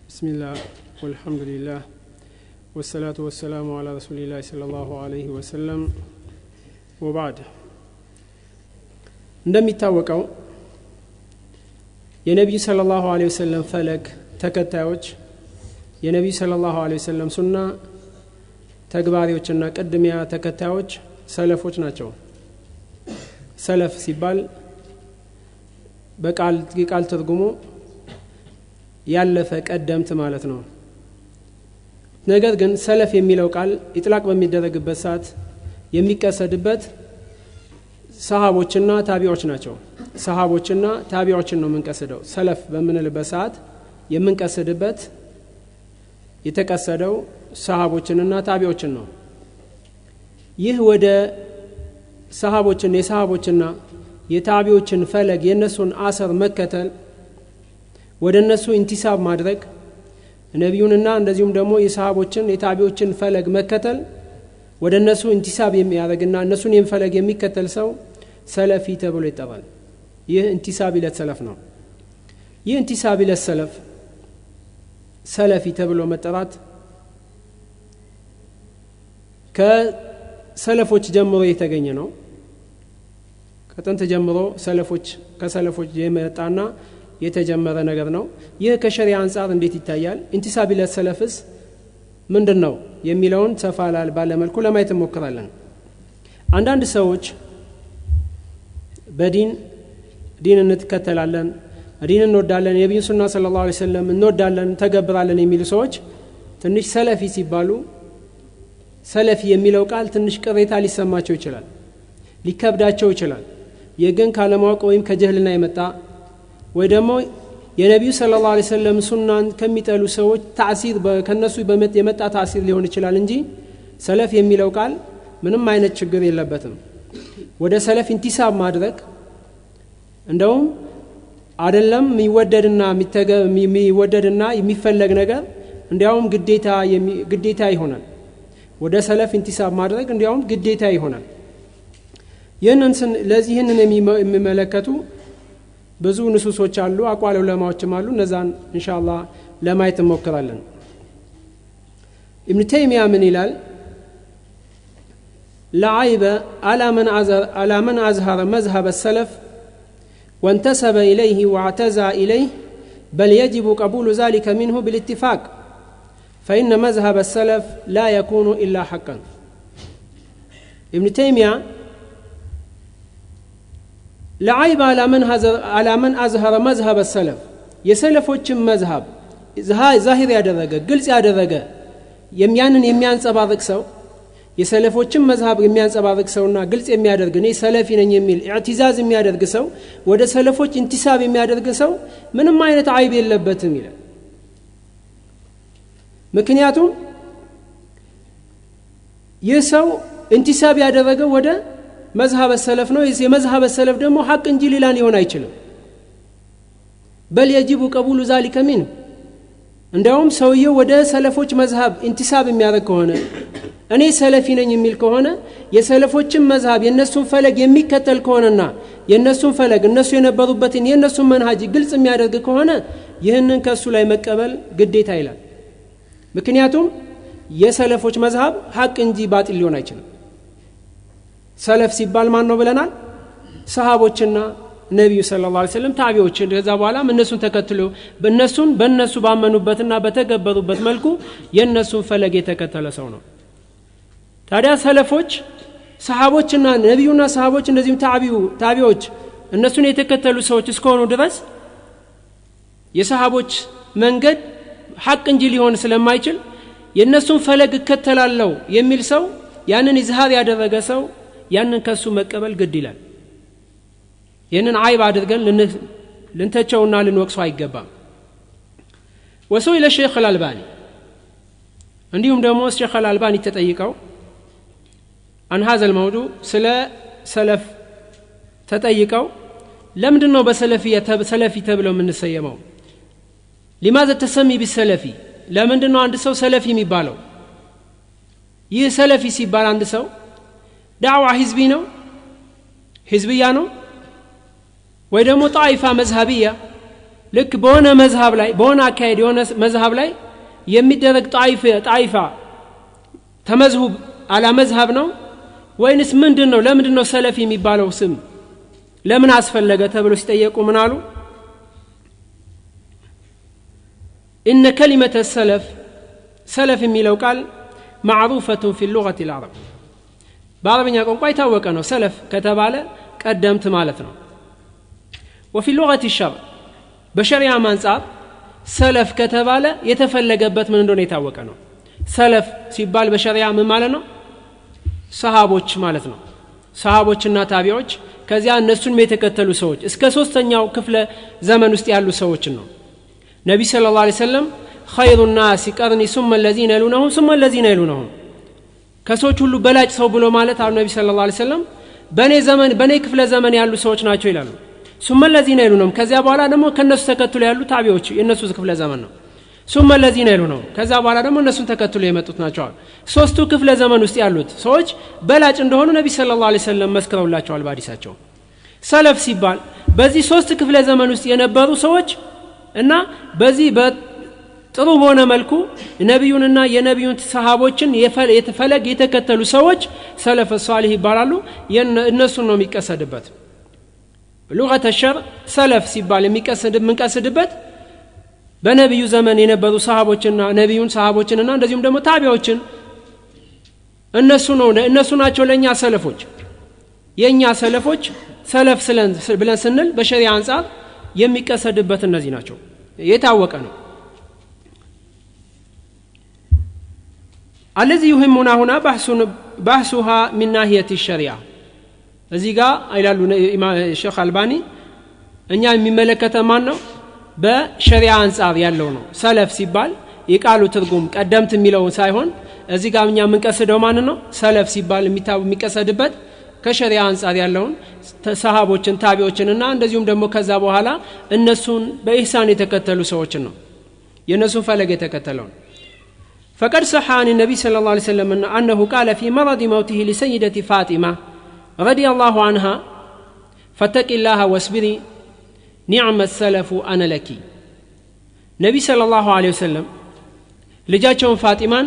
بسم الله والحمد لله والصلاة والسلام على رسول الله صلى الله عليه وسلم وبعد እንደሚታወቀው የነብዩ ሰለላሁ ዐለይሂ ወሰለም ፈለግ ተከታዮች የነብዩ ሰለላሁ ዐለይሂ ወሰለም ሱና ተግባሪዎችና ቀድሚያ ተከታዮች ሰለፎች ናቸው። ሰለፍ ሲባል በቃል ትርጉሙ ያለፈ ቀደምት ማለት ነው። ነገር ግን ሰለፍ የሚለው ቃል ኢጥላቅ በሚደረግበት ሰዓት የሚቀሰድበት ሰሃቦችና ታቢዖች ናቸው። ሰሃቦችና ታቢዖችን ነው የምንቀስደው። ሰለፍ በምንልበት ሰዓት የምንቀስድበት የተቀሰደው ሰሃቦችንና ታቢዖችን ነው። ይህ ወደ የሰሃቦችና የታቢዖችን ፈለግ የነሱን አሰር መከተል ወደ እነሱ ኢንቲሳብ ማድረግ ነብዩንና እንደዚሁም ደግሞ የሰሃቦችን የታቢዖችን ፈለግ መከተል ወደ እነሱ ኢንቲሳብ የሚያደርግና እነሱን የሚፈለግ የሚከተል ሰው ሰለፊ ተብሎ ይጠራል። ይህ ኢንቲሳብ ኢለ ሰለፍ ነው። ይህ ኢንቲሳብ ኢለ ሰለፍ ሰለፊ ተብሎ መጠራት ከሰለፎች ጀምሮ የተገኘ ነው። ከጥንት ጀምሮ ከሰለፎች የመጣና የተጀመረ ነገር ነው። ይህ ከሸሪዓ አንፃር እንዴት ይታያል? ኢንቲሳብ ኢለ ሰለፍስ ምንድነው የሚለውን ሰፋ ባለ መልኩ ለማየት እንሞክራለን። አንዳንድ ሰዎች በዲን እንከተላለን፣ ዲን እንወዳለን፣ የነብዩ ሱና ሰለላሁ ዐለይሂ ወሰለም እንወዳለን፣ ተገብራለን የሚሉ ሰዎች ትንሽ ሰለፊ ሲባሉ ሰለፊ የሚለው ቃል ትንሽ ቅሬታ ሊሰማቸው ይችላል፣ ሊከብዳቸው ይችላል። የግን ካለማወቅ ወይም ከጀህልና የመጣ ወይ ደግሞ የነብዩ ሰለላሁ ዐለይሂ ወሰለም ሱናን ከሚጠሉ ሰዎች ታሲር ከነሱ የመጣ ታሲር ሊሆን ይችላል እንጂ ሰለፍ የሚለው ቃል ምንም አይነት ችግር የለበትም። ወደ ሰለፍ ኢንቲሳብ ማድረግ እንደውም አይደለም የሚወደድና የሚፈለግ ነገር እንዲያውም ግዴታ ይሆናል። ወደ ሰለፍ ኢንቲሳብ ማድረግ እንዲያውም ግዴታ ይሆናል። ይህንን የሚመለከቱ ብዙ ንሱሶች አሉ፣ አቋል ዑለማዎችም አሉ። እነዛን ኢንሻአላህ ለማየት እንሞክራለን። ኢብኑ ተይሚያ ምን ይላል? لا عيب على من أظهر مذهب السلف وانتسب إليه واعتزى إليه بل يجب قبول ذلك منه بالاتفاق فإن مذهب السلف لا يكون إلا حقا. ابن تيمية لا عيب على من أظهر مذهب السلف يسلفوچم مذهب ظاهر ያደረገ ግልጽ ያደረገ የሚያንጸባርቅ ሰው የሰለፎችን መዝሐብ የሚያንጸባርቅ ሰውና ግልጽ የሚያደርግ ነው ሰለፊ ነኝ የሚል ኢዕቲዛዝ የሚያደርግ ሰው ወደ ሰለፎች ኢንቲሳብ የሚያደርግ ሰው ምንም አይነት አይብ የለበትም ይላል። ምክንያቱም ይህ ሰው ኢንቲሳብ ያደረገው ወደ መዝሐብ ሰለፍ ነው። የመዝሐብ ሰለፍ ደግሞ ሐቅ እንጂ ሌላ ሊሆን አይችልም። በል يجب قبول ذلك منه እንደውም ሰውየው ወደ ሰለፎች መዝሐብ ኢንቲሳብ የሚያደርግ ከሆነ እኔ ሰለፊ ነኝ የሚል ከሆነ የሰለፎችን መዝሐብ የነሱን ፈለግ የሚከተል ከሆነና የነሱን ፈለግ እነሱ የነበሩበትን የነሱን መንሃጅ ግልጽ የሚያደርግ ከሆነ ይህንን ከሱ ላይ መቀበል ግዴታ ይላል። ምክንያቱም የሰለፎች መዝሐብ ሐቅ እንጂ ባጢል ሊሆን አይችልም። ሰለፍ ሲባል ማን ነው ብለናል? ሰሃቦችና ነብዩ ሰለላሁ ዐለይሂ ወሰለም ታቢዖች ከዛ በኋላ እነሱን ተከትሎ በእነሱ ባመኑበትና በተገበሩበት መልኩ የነሱን ፈለግ የተከተለ ሰው ነው። ታዲያ ሰለፎች ሰሃቦችና ነብዩና ሰሃቦች እንደዚህም ታቢዖች እነሱን የተከተሉ ሰዎች እስከሆኑ ድረስ የሰሃቦች መንገድ ሐቅ እንጂ ሊሆን ስለማይችል የነሱን ፈለግ እከተላለሁ የሚል ሰው ያንን ኢዝሃር ያደረገ ሰው ያንን ከሱ መቀበል ግድ ይላል። ይህንን አይብ አድርገን ልንተቸውና ልንወቅሰው አይገባም። ወሰው ኢለ ሼኽ አልአልባኒ እንዲሁም ደግሞ ሼኽ አልአልባኒ ተጠይቀው عن هذا الموضوع سلا سلف تطيقوا لمندنو بسلفي تبلو من السيمو لماذا تسمي بالسلفي لمندنو عند سو سلفي የሚባለው ይህ ሰለፊ ሲባል አንድ ሰው ዳዕዋ ህዝቢ ነው ህዝብያ ነው ወይ ደግሞ ጣይፋ መዝሃቢያ ልክ በሆነ መዝሐብ ላይ በሆነ አካሄድ የሆነ መዝሐብ ላይ የሚደረግ ጣይፋ ተመዝሁብ አላ መዝሐብ ነው ወይንስ ምንድነው? ለምንድነው ሰለፊ የሚባለው ስም ለምን አስፈለገ ተብሎ ሲጠየቁ ምን አሉ? إن كلمة السلف سلف የሚለው ቃል معروفة في اللغة العرب በአረብኛ ቋንቋ የታወቀ ነው። ሰለፍ ከተባለ ቀደምት ማለት ነው። وفي اللغة الشرع በሸሪዓ አንፃር ሰለፍ ከተባለ የተፈለገበት ምን እንደሆነ የታወቀ ነው። ሰለፍ ሲባል በሸሪዓ ምን ማለት ነው? ሰሃቦች ማለት ነው። ሰሃቦችና ታቢዎች ከዚያ እነሱን የተከተሉ ሰዎች እስከ 3ኛው ክፍለ ዘመን ውስጥ ያሉ ሰዎችን ነው። ነብይ ሰለላሁ ዐለይሂ ወሰለም خير الناس قرني ثم الذين يلونهم ثم الذين يلونهم ከሰዎች ሁሉ በላጭ ሰው ብሎ ማለት አሉ ነብይ ሰለላሁ ዐለይሂ ወሰለም በኔ ክፍለ ዘመን ያሉ ሰዎች ናቸው ይላሉ። ثم الذين يلونهم ከዚያ በኋላ ደግሞ ከነሱ ተከትሎ ያሉ ታቢዎች የነሱ ክፍለ ዘመን ነው። ثم الذين يلونهم ከዚያ በኋላ ደግሞ እነሱን ተከትሎ የመጡት ናቸው። ሶስቱ ክፍለ ዘመን ውስጥ ያሉት ሰዎች በላጭ እንደሆኑ ነብይ ሰለላሁ ዐለይሂ ወሰለም መስክረውላቸዋል በሐዲሳቸው። ሰለፍ ሲባል በዚህ ሶስት ክፍለ ዘመን ውስጥ የነበሩ ሰዎች እና በዚህ በጥሩ በሆነ መልኩ ነብዩንና የነብዩን ሰሃቦችን የተፈለግ የተከተሉ ሰዎች ሰለፍ ሷሊህ ይባላሉ። እነሱ ነው የሚቀሰድበት። ሉገተ ሸር ሰለፍ ሲባል የምንቀስድበት በነብዩ ዘመን የነበሩ ሰሃቦችና ነብዩን ሰሃቦችንና እንደዚሁም ደግሞ ታቢዎችን እነሱ ናቸው ለኛ ሰለፎች። የኛ ሰለፎች ሰለፍ ብለን ስንል በሸሪዓ አንፃር የሚቀሰድበት እነዚህ ናቸው። የታወቀ ነው። الذي يهمنا هنا بحثها من ناحية الشريعة እዚህ ጋር አይላሉ ሼኽ አልባኒ እኛ የሚመለከተው ማን ነው? በሸሪዓ አንፃር ያለው ነው። ሰለፍ ሲባል የቃሉ ትርጉም ቀደምት የሚለው ሳይሆን እዚህ ጋር እኛ የምንቀስደው ማን ነው? ሰለፍ ሲባል የሚቀሰድበት ከሸሪዓ አንፃር ያለውን ሰሃቦችን ታቢዎችንና እንደዚሁም ደግሞ ከዛ በኋላ እነሱን በኢህሳን የተከተሉ ሰዎችን ነው። የነሱን ፈለግ የተከተለው فقد صح عن النبي صلى الله عليه وسلم أنه قال في مرض موته لسيدة فاطمة رضي الله عنها فاتق الله واصبري نعم السلف أنا لك نبي صلى الله عليه وسلم ልጃቸውን ፋጢማን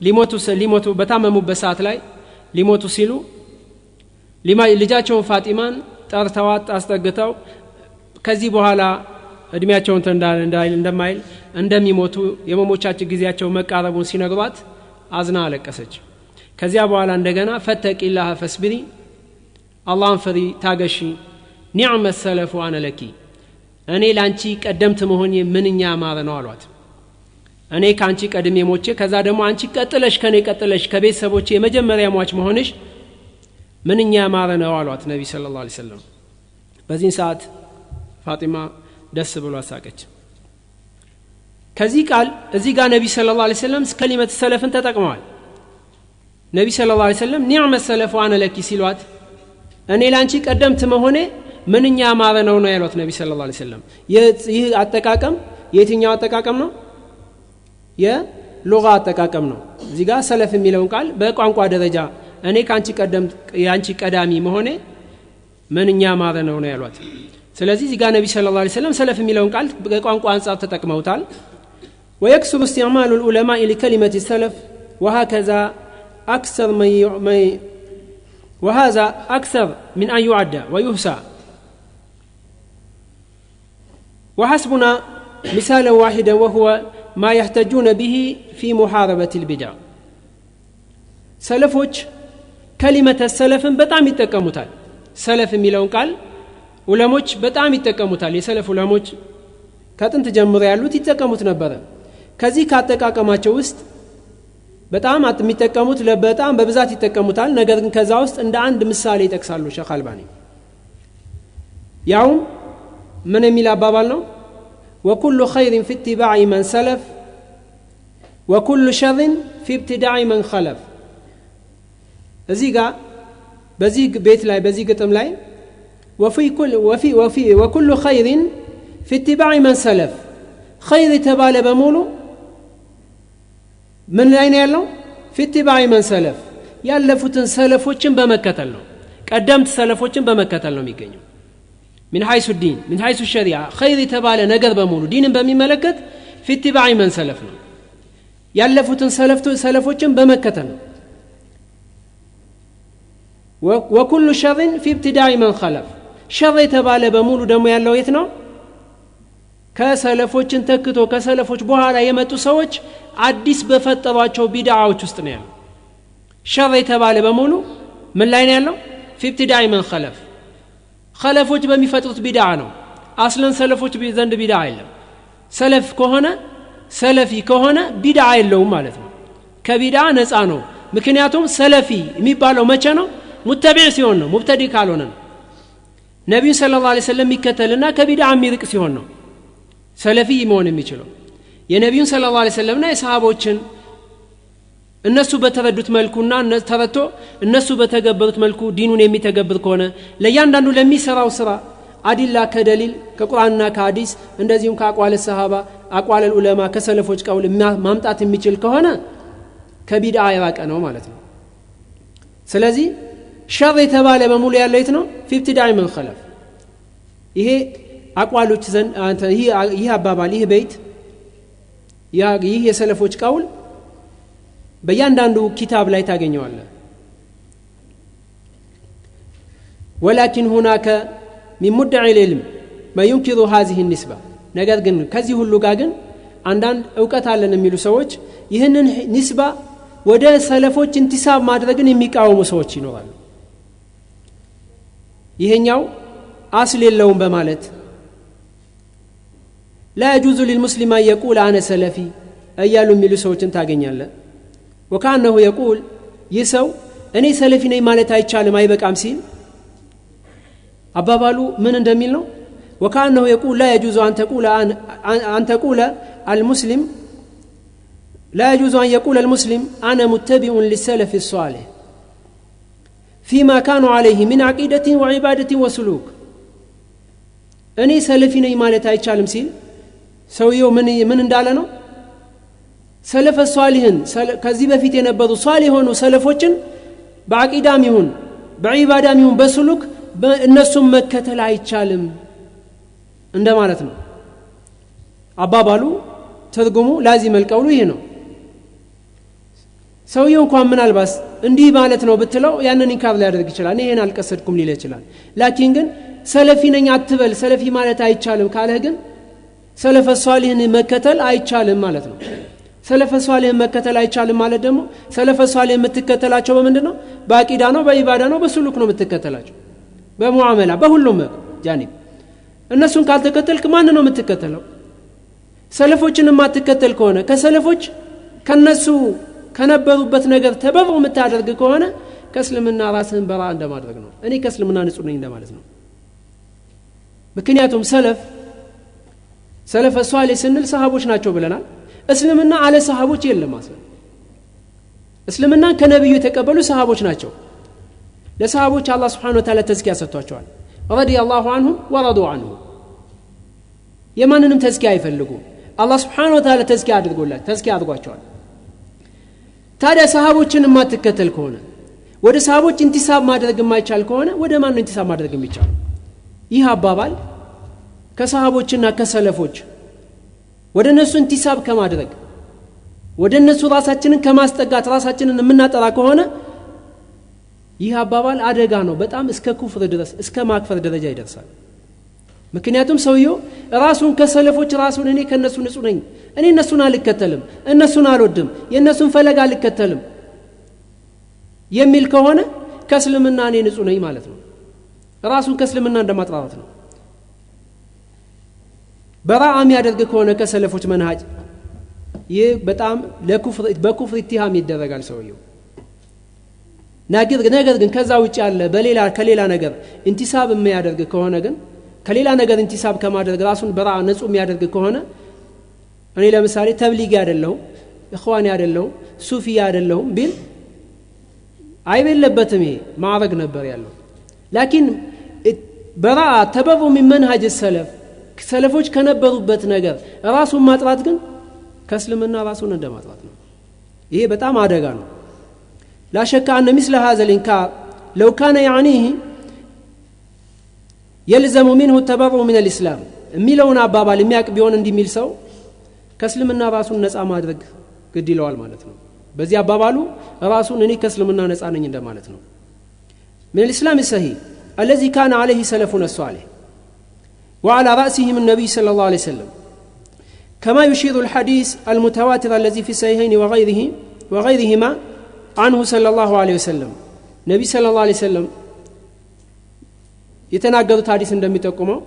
ሊሞቱ በታመሙበት ሰዓት ላይ ሊሞቱ ሲሉ ልጃቸውን ፋጢማን ጠርተዋት አስጠግተው ከዚህ በኋላ እድሜያቸውን እንደማይል እንደሚሞቱ የመሞቻቸው ጊዜያቸው መቃረቡን ሲነግሯት አዝና አለቀሰች። ከዚያ በኋላ እንደገና ፈተቂላህ ፈስብሪ አላህን ፍሪ ታገሺ ኒዕመ ሰለፉ አነ ለኪ እኔ ላንቺ ቀደምት መሆኔ ምንኛ ያማረ ነው አሏት። እኔ ካንቺ ቀድሜ ሞቼ ከዛ ደግሞ አንቺ ከኔ ቀጥለሽ ከቤተሰቦቼ የመጀመሪያ ሟች መሆንሽ ምንኛ ያማረ ነው አሏት ነብይ ሰለላሁ ዐለይሂ ወሰለም። በዚህ ሰዓት ፋጢማ ደስ ብሎ አሳቀች። ከዚህ ቃል እዚህ ጋር ነብይ ሰለላሁ ዐለይሂ ወሰለም ከሊመት ሰለፍን ተጠቅመዋል። ነብይ ሰለላሁ ዐለይሂ ወሰለም ኒዕመ ሰለፉ አነ ለኪ ሲሏት እኔ ላንቺ ቀደምት መሆኔ ምንኛ ያማረ ነው ያሏት ነብይ ሰለላሁ ዐለይሂ ወሰለም። ይህ አጠቃቀም የትኛው አጠቃቀም ነው? የሉጋ አጠቃቀም ነው። እዚህ ጋር ሰለፍ የሚለውን ቃል በቋንቋ ደረጃ እኔ ካንቺ ያንቺ ቀዳሚ መሆኔ ምንኛ ያማረ ነው ያሏት። ስለዚህ እዚህ ጋር ነብይ ሰለላሁ ዐለይሂ ወሰለም ሰለፍ የሚለውን ቃል በቋንቋ አንፃር ተጠቅመውታል። ويكثر استعمال العلماء لكلمة السلف وهكذا وهذا أكثر من أن يعد ويحصى وحسبنا مثالا واحدا وهو ما يحتاجون به في محاربة البدع سلفوች كلمة السلف በጣም ይጠቀሙታል። ሰለፍ የሚለውን ቃል ዑለሞች በጣም ይጠቀሙታል። የሰለፍ ዑለሞች ከጥንት ጀምሮ ያሉት ይጠቀሙት ነበር። ከዚህ ካጠቃቀማቸው ውስጥ በጣም የሚጠቀሙት በጣም በብዛት ይጠቀሙታል። ነገር ግን ከዛ ውስጥ እንደ አንድ ምሳሌ ይጠቅሳሉ ሼኽ አልባኒ። ያው ምን የሚል አባባል ነው? وكل خير في اتباع من سلف وكل شر في ابتداع من خلف እዚህ ጋር በዚህ ቤት ላይ በዚህ ግጥም ላይ وكل خير في اتباع من سلف خير ተባለ በሙሉ ምን ላይ ነው ያለው? في اتباع من سلف ያለፉትን ሰለፎችን በመከተል ነው። ቀደምት ሰለፎችን በመከተል ነው የሚገኘው። من حيث الدين من حيث الشريعة خير تبالى نجر بمولو دين بمملكة في اتباع من سلفنا يالفوتن سلفوچن بمكة وكل شر في ابتداع من خلف شر تبالى بمولو دمو ያለው የት ነው ከሰለፎችን ተክቶ ከሰለፎች በኋላ የመጡ ሰዎች አዲስ በፈጠሯቸው ቢድዓዎች ውስጥ ነው ያለው ሸር የተባለ በሙሉ ምን ላይ ነው ያለው في ابتداع من خلف خلفዎች በሚፈጥሩት ቢድዓ ነው አስለን ሰለፎች ዘንድ ቢድዓ የለም ሰለፍ ከሆነ ሰለፊ ከሆነ ቢድዓ የለውም ማለት ነው ከቢድዓ ነፃ ነው ምክንያቱም ሰለፊ የሚባለው መቼ ነው ሙተቢዕ ሲሆን ነው ሙብተዲ ካልሆነ ነብዩ ሰለላሁ ዐለይሂ ወሰለም ይከተልና ከቢድዓ የሚርቅ ሲሆን ነው ሰለፊ መሆን የሚችለው የነብዩን ሰለላሁ ዐለይሂ ወሰለምና የሰሃቦችን እነሱ በተረዱት መልኩና ተረቶ እነሱ በተገበሩት መልኩ ዲኑን የሚተገብር ከሆነ ለያንዳንዱ ለሚሰራው ስራ አዲላ ከደሊል ከቁርአንና ከሐዲስ እንደዚሁም ከአቋለ ሰሃባ አቋለ ዑለማ ከሰለፎች ቀውል ማምጣት የሚችል ከሆነ ከቢድዓ የራቀ ነው ማለት ነው ስለዚህ ሸር የተባለ በሙሉ ያለው የት ነው في ابتداع من خلف ይሄ አቋሎች ዘንድ ይሄ አባባል ይሄ ቤት ይሄ የሰለፎች ቀውል በእያንዳንዱ ኪታብ ላይ ታገኘዋለህ ولكن هناك من مدعي العلم ما ينكر هذه النسبة ነገር ግን ከዚህ ሁሉ ጋር ግን አንዳንድ ዕውቀት አለን የሚሉ ሰዎች ይህንን ንስባ ወደ ሰለፎች እንቲሳብ ማድረግን የሚቃወሙ ሰዎች ይኖራሉ ይሄኛው አስል የለውም በማለት لا يجوز للمسلم أن يقول أنا سلفي እያሉ የሚሉ ሰዎችን ታገኛለህ وكانه يقول يسو እኔ ሰለፊ ነኝ ማለት አይቻልም አይበቃም ሲል አባባሉ ምን እንደሚል ነው وكانه يقول لا يجوز أن تقول المسلم لا يجوز أن يقول المسلم أنا متبع للسلف الصالح فيما كانوا عليه من عقيدة وعبادة وسلوك እኔ ሰለፊ ነኝ ማለት አይቻልም ሲል ሰውየው ምን እንዳለ ነው ሰለፈ ሷሊህን ከዚህ በፊት የነበሩ ሷሊህ ሆኑ ሰለፎችን በአቂዳም ይሁን በዒባዳም ይሁን በስሉክ እነሱም መከተል አይቻልም እንደማለት ነው አባባሉ ትርጉሙ ላዚም القول ይሄ ነው ሰውየው እንኳን ምናልባት እንዲህ ማለት ነው ብትለው ያንን ኢንካር ሊያደርግ ይችላል እኔ ይሄን አልቀሰድኩም ሊል ይችላል ላኪን ግን ሰለፊ ነኝ አትበል ሰለፊ ማለት አይቻልም ካለህ ግን ሰለፈ ሷሊህን መከተል አይቻልም ማለት ነው ሰለፈ ሷሊህን መከተል አይቻልም ማለት ደግሞ ሰለፈ ሷሊህ የምትከተላቸው በምንድነው በአቂዳ ነው በኢባዳ ነው በስሉክ ነው የምትከተላቸው በሙዓመላ በሁሉም ጃኒብ እነሱን ካልተከተልክ ማን ነው የምትከተለው ሰለፎችን የማትከተል ከሆነ ከሰለፎች ከነሱ ከነበሩበት ነገር ተበሩ የምታደርግ ከሆነ ከእስልምና ራስህን በራ እንደማድረግ ነው እኔ ከእስልምና ንጹህ ነኝ እንደማለት ነው ምክንያቱም ሰለፈ ሷሊህ ስንል ሰሃቦች ናቸው ብለናል እስልምና አለ ሰሃቦች የለም አስለ እስልምና ከነብዩ የተቀበሉ ሰሃቦች ናቸው ለሰሃቦች አላህ Subhanahu Wa Ta'ala ተዝኪያ ሰጥቷቸዋል رضي الله عنهم ورضوا عنه የማንንም ተዝኪያ አይፈልጉ አላህ Subhanahu Wa Ta'ala ተዝኪያ አድርጓቸዋል ታዲያ ሰሃቦችን ማትከተል ከሆነ ወደ ሰሃቦች እንቲሳብ ማድረግ የማይቻል ከሆነ ወደ ማን ነው እንቲሳብ ማድረግ የሚቻል ይህ አባባል ከሰሃቦችና ከሰለፎች ወደ እነሱ እንቲሳብ ከማድረግ ወደ እነሱ ራሳችንን ከማስጠጋት ራሳችንን የምናጠራ ከሆነ ይህ አባባል አደጋ ነው በጣም እስከ ኩፍር ድረስ እስከ ማክፈር ደረጃ ይደርሳል ምክንያቱም ሰውየው ራሱን ከሰለፎች ራሱን እኔ ከነሱ ንጹህ ነኝ እኔ እነሱን አልከተልም እነሱን አልወድም የነሱን ፈለግ አልከተልም የሚል ከሆነ ከእስልምና እኔ ንጹህ ነኝ ማለት ነው ራሱን ከእስልምና እንደማጥራት ነው በራአ የሚያደርግ ከሆነ ከሰለፎች መንሃጅ ይህ በጣም በኩፍር ኢትሃም ይደረጋል ሰውየው ነገር ግን ከዛ ውጭ ያለ ከሌላ ነገር እንቲሳብ የሚያደርግ ከሆነ ግን ከሌላ ነገር እንቲሳብ ከማድረግ ራሱን በራአ ንጹህ የሚያደርግ ከሆነ እኔ ለምሳሌ ተብሊግ አይደለሁም ኢኽዋኒ አይደለሁም ሱፊ አይደለሁም ቢል አይበለበትም ይሄ ማዕረግ ነበር ያለው ላኪን በራአ ተበሩ من منهج السلف ሰለፎች ከነበሩበት ነገር ራሱን ማጥራት ግን ከእስልምና ራሱን እንደማጥራት ነው ይሄ በጣም አደጋ ነው لا شك أن مثل هذا الإنكار لو كان يعنيه يلزم منه التبرؤ من الإسلام የሚለውን አባባል የሚያቅ ቢሆን እንዲሚል ሰው ከእስልምና ራሱን ነፃ ማድረግ ግድ ይለዋል ማለት ነው። በዚህ አባባሉ ራሱን እኔ ከእስልምና ነፃ ነኝ እንደማለት ነው። من الإسلام الصحيح الذي كان عليه سلفنا الصالح وعلى رأسهم النبي صلى الله عليه وسلم كما يشير الحديث المتواتر الذي في الصحيحين وغيرهما عنه صلى الله عليه وسلم نبي صلى الله عليه وسلم يتناقض حديث እንደሚጠቁመው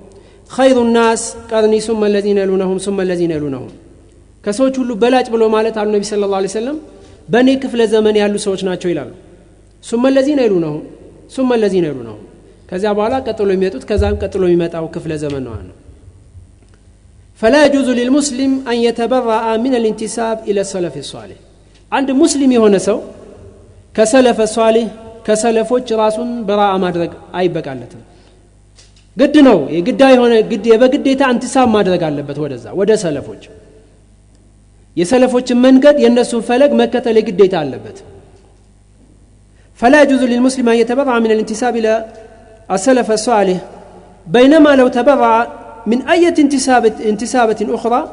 خير الناس قرني ثم الذين يلونهم ثم الذين يلونهم ከሰዎች ሁሉ በላጭ ብሎ ማለት አሉ ነብይ ሰለላሁ ዐለይሂ ወሰለም በኔ ክፍለ ዘመን ያሉ ሰዎች ናቸው ይላሉ። ثم الذين يلونهم ثم الذين يلونهم ከዛ በኋላ ቀጥሎ የሚመጡት ከዛም ቀጥሎ የሚመጣው ክፍለ ዘመን ነው። فلا يجوز للمسلم أن يتبرأ من الانتساب إلى السلف الصالح عند مسلم የሆነ ሰው ከሰለፈ ሷሊህ ከሰለፎች ራሱን በራአ ማድረግ አይበቃለትም። ግድ ነው የግዳይ ሆነ ግድ የበግዴታ እንተሳብ ማድረግ አለበት ወደዛ ወደ ሰለፎች የሰለፎችን መንገድ የነሱን ፈለግ መከተል የግዴታ አለበት። فلا يجوز للمسلم أن يتبرأ من الانتساب إلى السلف الصالح بينما لو تبرأ من أي انتسابة أخرى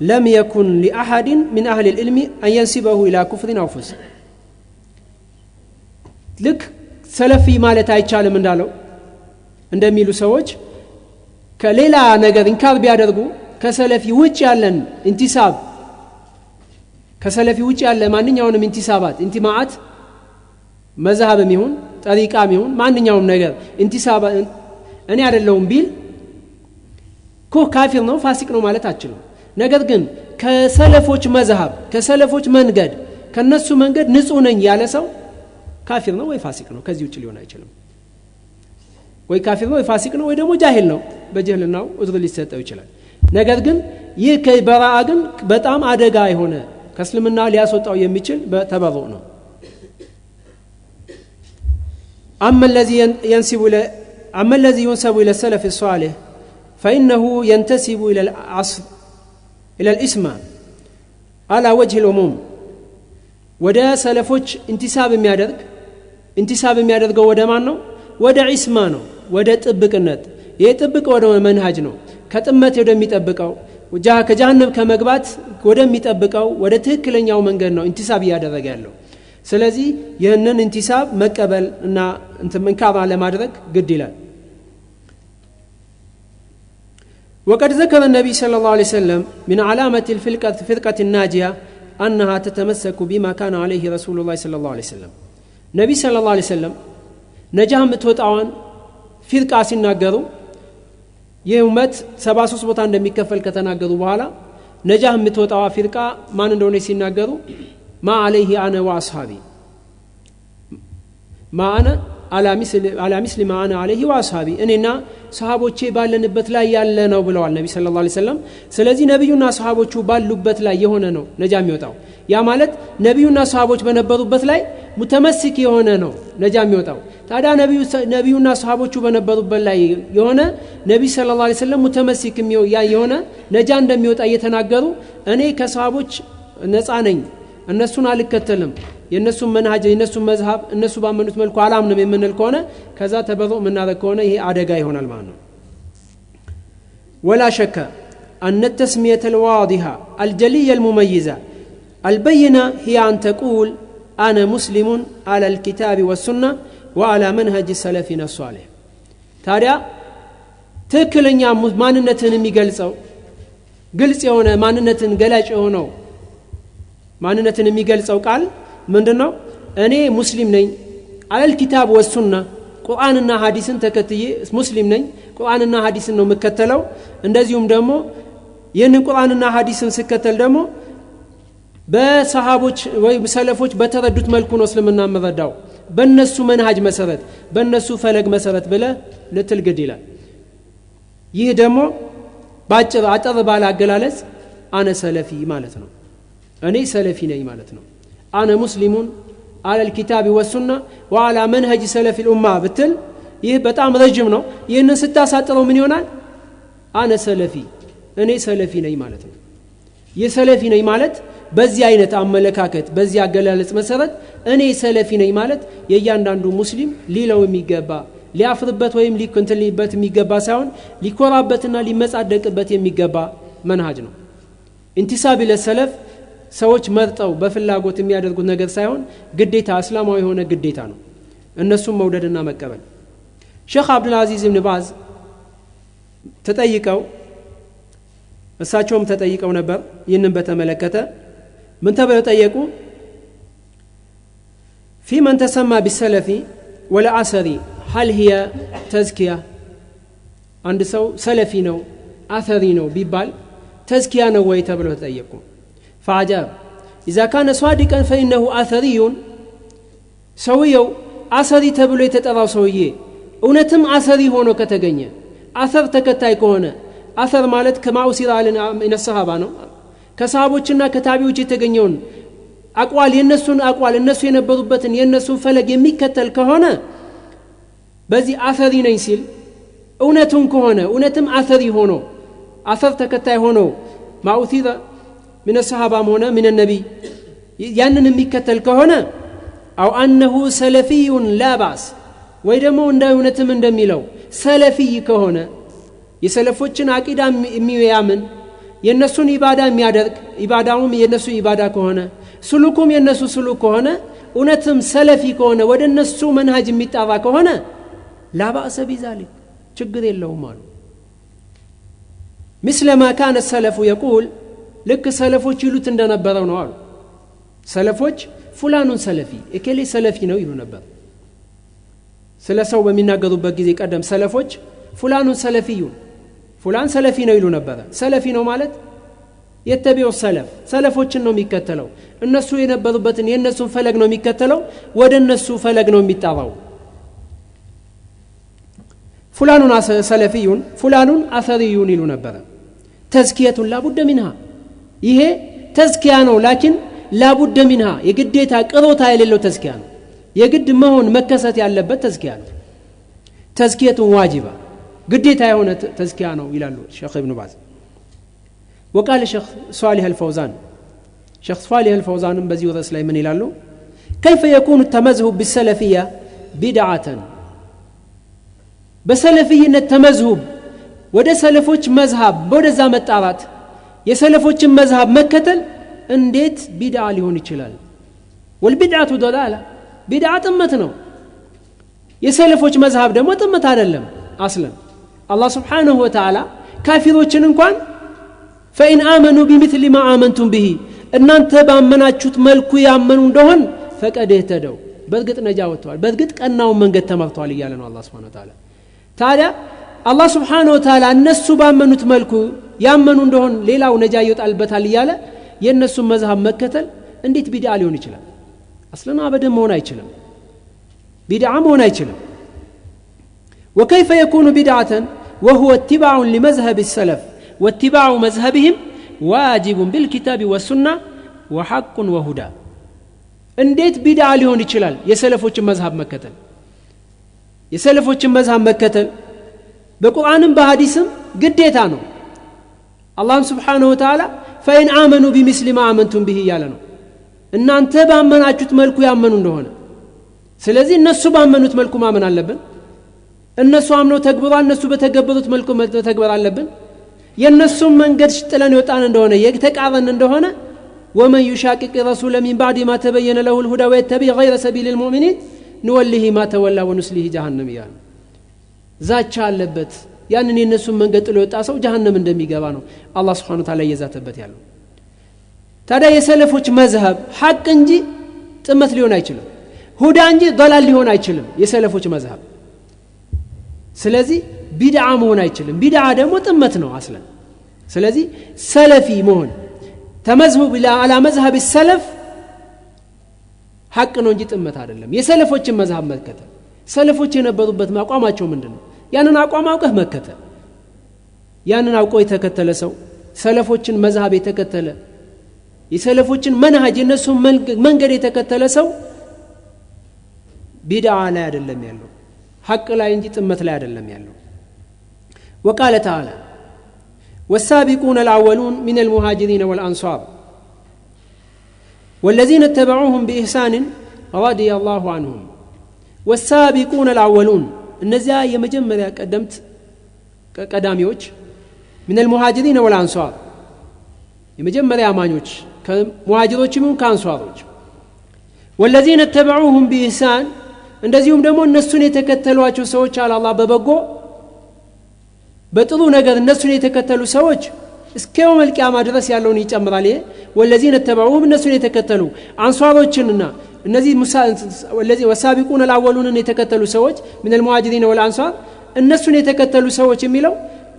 لم يكن لأحد من أهل العلم أن ينسبه إلى كفر أو فسق لك سلفي ማለት አይቻልም እንዳለው እንደሚሉ ሰዎች ከሌላ ነገር እንካር ቢያደርጉ ከሰለፊ ውጭ ያለን እንቲሳብ ከሰለፊ ውጭ ያለ ማንኛውንም እንቲሳባት እንቲማዓት መዝሐብም ይሁን ጠሪቃም ይሁን ማንኛውም ነገር እንቲሳብ እኔ አይደለሁም ቢል ካፊር ነው ፋሲቅ ነው ማለት አችልም። ነገር ግን ከሰለፎች መዝሐብ ከሰለፎች መንገድ ከነሱ መንገድ ንጹህ ነኝ ያለ ሰው ካፊር ነው ወይ ፋሲቅ ነው ከዚህ ውጭ ሊሆን አይችልም። ወይ ካፊር ነው ወይ ፋሲቅ ነው ወይ ደግሞ ጃሂል ነው በጀህልናው ዑዝር ሊሰጠው ይችላል። ነገር ግን ይህ ከበራአ ግን በጣም አደጋ የሆነ ከእስልምና ሊያስወጣው የሚችል ተበሩእ ነው። أما الذي ينسب إلى السلف الصالح فإنه ينتسب إلى العصر إلى الإسم على وجه العموم ودا سلفوች انتساب የሚያደርገው ወደ ማን ነው? ወደ ዒስማ ነው፣ ወደ ጥብቅነት። የጥብቅ ወደ መንሃጅ ነው፣ ከጥመት ወደሚጠብቀው ከጀሃነም ከመግባት ወደሚጠብቀው ወደ ትክክለኛው መንገድ ነው እንቲሳብ ያደረገ ያለው። ስለዚህ ይህንን እንቲሳብ መቀበል እና መንካባ ለማድረግ ግድ ይላል። وقد ذكر النبي صلى الله عليه وسلم من علامة الفرقة الناجية أنها تتمسك بما كان عليه رسول الله صلى الله عليه وسلم نبي صلى الله عليه وسلم ነጃህ ምትወጣውን ፊርቃ ሲናገሩ የኡመት 73 ቦታ እንደሚከፈል ከተናገሩ በኋላ ነጃህ ምትወጣው ፊርቃ ማን እንደሆነ ሲናገሩ ما عليه أنا وأصحابي ما أنا على مثل ما أنا عليه وأصحابي أننا صحابوቼ ባለንበት ላይ ያለ ነው ብለዋል ነብይ ሰለላሁ ዐለይሂ ወሰለም። ስለዚህ ነብዩና ሰሃቦቹ ባሉበት ላይ የሆነ ነው ነጃ የሚወጣው። ያ ማለት ነብዩና ሰሃቦች በነበሩበት ላይ ሙተመሲክ የሆነ ነው ነጃ የሚወጣው። ታዲያ ነብዩና ሰሃቦቹ በነበሩበት ላይ የሆነ ነብይ ሰለላሁ ዐለይሂ ወሰለም ሙተመሲክ የሆነ ነጃ እንደሚወጣ እየተናገሩ እኔ ከሰሃቦች ነፃ ነኝ እነሱን አልከተልም የነሱን መንሃጅ የነሱን መዝሐብ እነሱ ባመኑት መልኩ አላምንም የምንል ከሆነ ከዛ ተበሩእ ምናደርግ ከሆነ ይሄ አደጋ ይሆናል ማለት ነው። ولا شك أن التسمية الواضحة الجلية المميزة البينة هي أن تقول أنا مسلم على الكتاب والسنة وعلى منهج سلفنا الصالح ታዲያ ትክክለኛ ማንነትን የሚገልጸው ግልጽ የሆነ ማንነትን ገላጭ የሆነው ማንነትን የሚገልጸው ቃል ምንድነው? እኔ ሙስሊም ነኝ አለል ኪታብ ወሱና ቁርአንና ሐዲስን ተከትዬ ሙስሊም ነኝ ቁርአንና ሐዲስን ነው መከተለው። እንደዚሁም ደግሞ ይህንን ቁርአንና ሐዲስን ስከተል ደግሞ በሰሃቦች ወይ ሰለፎች በተረዱት መልኩ ነው እስልምና መረዳው በእነሱ መንሃጅ መሰረት በእነሱ ፈለግ መሰረት ብለ ልትል ግድ ይላል። ይህ ደግሞ አጠር ባለ አገላለጽ አነ ሰለፊ ማለት ነው። እኔ ሰለፊ ነኝ ማለት ነው። አነ ሙስሊሙን على الكتاب والسنة وعلى منهج سلف الأمة بتل ይህ በጣም ረጅም ነው። ይህንን ስታሳጥረው ምን ይሆናል? አነ ሰለፊ እኔ ሰለፊ ነኝ ማለት ነው። የሰለፊ ነኝ ማለት በዚህ አይነት አመለካከት በዚህ አገላለጽ መሰረት እኔ ሰለፊ ነኝ ማለት የእያንዳንዱ ሙስሊም ሊለው የሚገባ ሊያፍርበት ወይም ሊኮንትሊበት የሚገባ ሳይሆን ሊኮራበትና ሊመጻደቅበት የሚገባ መንሃጅ ነው። ኢንቲሳብ ለሰለፍ ሰዎች መርጠው በፍላጎት የሚያደርጉት ነገር ሳይሆን ግዴታ እስላማዊ የሆነ ግዴታ ነው እነሱም መውደድና መቀበል። ሼክ አብዱል አዚዝ ኢብኑ ባዝ ተጠይቀው እሳቸውም ተጠይቀው ነበር ይህንን በተመለከተ ምን ተብለው ጠየቁ? في من تسمى بالسلف ولا أثري هل هي تزكية؟ عند سو سلفي نو أثري نو بيبال تزكية نو ويتبلو تأيكم. فعجاب إذا كان صادقا فإنه أثري سويو أثري تبلو يتتراو سويه ونتم أثري هونو كتغنية أثر تكتاي كهونا أثر مالت كما أسير علينا من الصحابة نو كصحابوچنا كتابيوچ يتغنيون أقوال ينسون أقوال الناس ينبضبتن ينسون فلق يميكتل كهونا بزي أثري نيسيل أونتهم كهونا أونتم أثري هونو أثر تكتاي هونو ما أثير من الصحابة هنا من النبي يانن يميكتل كهونا أو أنه سلفي لا بأس ويدمو أونتم اندميلو سلفي كهونا يسلفوچن عقيدة ميامن ينسون إبادة ميادرك إبادهم ينسون إبادة كهونا سلوكم ينسو سلوك هنا ونتم سلفي كهنا ودنسو منهج ميتابا كهنا لا بأس بذلك ችግር የለውም አሉ። مثل ما كان السلف يقول لك سلفوች ይሉት እንደነበረው ነው አሉ። ሰለፎች ፉላኑን ሰለፊ እከሌ ሰለፊ ነው ይሉ ነበር። ስለ ሰው በሚናገሩበት ጊዜ ቀደም ሰለፎች ፉላኑን ሰለፊዩን ፉላን ሰለፊ ነው ይሉ ነበር። ሰለፊ ነው ማለት የተቢዑ ሰለፍ ሰለፎችን ነው የሚከተለው እነሱ የነበሩበትን የነሱን ፈለግ ነው የሚከተለው ወደ እነሱ ፈለግ ነው የሚጣራው። ፉላኑን ሰለፊዩን ፉላኑን አሰሪዩን ይሉ ነበር። ተዝኪየቱን ላቡደ ሚንሃ ይሄ ተዝኪያ ነው ላኪን ላቡደ ሚንሃ የግዴታ ቅሮታ የሌለው ተዝኪያ ነው የግድ መሆን መከሰት ያለበት ተዝኪያ ነው። ተዝኪየቱን ዋጅባ ግዴታ የሆነ ተዝኪያ ነው ይላሉ ሼክ ኢብኑ ባዝ። وقال الشيخ صالح الفوزان شيخ صالح الفوزان بزي ورس لا من يلالو كيف يكون التمذهب بالسلفيه بدعه بسلفيه التمذهب وده سلفوች مذهب ወደዛ መጣራት የሰለፎችን مذهب መከተል እንዴት ቢድዓ ሊሆን ይችላል? والبدعه ضلاله ቢድዓ ጥመት ነው። የሰለፎች مذهب ደግሞ ጥመት አይደለም አስለን አላህ Subhanahu Wa Ta'ala ካፊሮችን እንኳን فإن آمنوا بمثل ما آمنتم به እናንተ ባመናችሁት መልኩ ያመኑ እንደሆን ፈቀደ እህተደው በርግጥ ነጃ ወጥተዋል በርግጥ ቀናው መንገድ ተመርቷል እያለ ነው አላህ Subhanahu Wa Ta'ala። ታዲያ አላህ Subhanahu Wa Ta'ala እነሱ ባመኑት መልኩ ያመኑ እንደሆን ሌላው ነጃ ይወጣልበታል እያለ የነሱ መዝሐብ መከተል እንዴት ቢድዓ ሊሆን ይችላል? አስለና አበደም መሆን አይችልም ቢድዓ መሆን አይችልም። وكيف يكون بدعة وهو اتباع لمذهب السلف واتباع مذهبهم واجب بالكتاب والسنة وحق وهدى እንዴት ቢድዓ ሊሆን ይችላል? የሰለፎችን መዝሐብ መከተል የሰለፎችን መዝሐብ መከተል በቁርአንም በሐዲስም ግዴታ ነው። አላህ Subhanahu Wa Ta'ala فإن آمنوا بمثل ما آمنتم به ያለ ነው እናንተ ባመናችሁት መልኩ ያመኑ እንደሆነ ስለዚህ እነሱ ባመኑት መልኩ ማመን አለብን። እነሱ አምነው ተግብሯል እነሱ በተገበሩት መልኩ ተግበር አለብን። የነሱም መንገድ ጥለን ይወጣን እንደሆነ የተቃረን እንደሆነ ومن يشاقق الرسول من بعد ما تبين له الهدى ويتبع غير سبيل المؤمنين نوله ما تولى ونسله جهنم يعني ዛቻ አለበት ያንን የነሱም መንገድ ጥሎ ይወጣ ሰው جهنم እንደሚገባ ነው አላህ Subhanahu Wa Ta'ala የዛተበት ያለው። ታዲያ የሰለፎች መዝሐብ ሐቅ እንጂ ጥመት ሊሆን አይችልም ሁዳ እንጂ ضلال ሊሆን አይችልም የሰለፎች መዝሐብ። ስለዚህ ቢድዓ መሆን አይችልም ቢድዓ ደግሞ ጥመት ነው አስለን። ስለዚህ ሰለፊ መሆን ተመዝሁብ على مذهب السلف ሐቅ ነው እንጂ ጥመት አይደለም። የሰለፎችን መዝሐብ መከተል ሰለፎች የነበሩበት ማቋማቸው ምንድነው ያንን አቋም አውቀህ መከተል ያንን አውቆ የተከተለ ሰው ሰለፎችን መዝሐብ የተከተለ የሰለፎችን መንሃጅ የነሱ መንገድ የተከተለ ሰው ቢድዓ ላይ አይደለም ያለው ሐቅ ላይ እንጂ ጥመት ላይ አይደለም ያለው። وقال تعالى والسابقون الأولون من المهاجرين والأنصار والذين اتبعوهم بإحسان رضي الله عنهم والسابقون الأولون እነዚያ የመጀመሪያ ቀዳሚዎች من المهاجرين والانصار የመጀመሪያ አማኞች ከሙሃጅሮችም ከአንሷሮች والذين اتبعوهم بإحسان እንደዚሁም ደግሞ እነሱን የተከተሏቸው ሰዎች አላህ በበጎ በጥሩ ነገር እነሱን የተከተሉ ሰዎች እስከ يوم القيامة ድረስ ያለውን ይጨምራል والذين اتبعوهم እነሱን የተከተሉ አንሷሮችንና እነዚህ والذين والسابقون الاولون የተከተሉ ሰዎች من المهاجرين والانصار እነሱን የተከተሉ ሰዎች የሚለው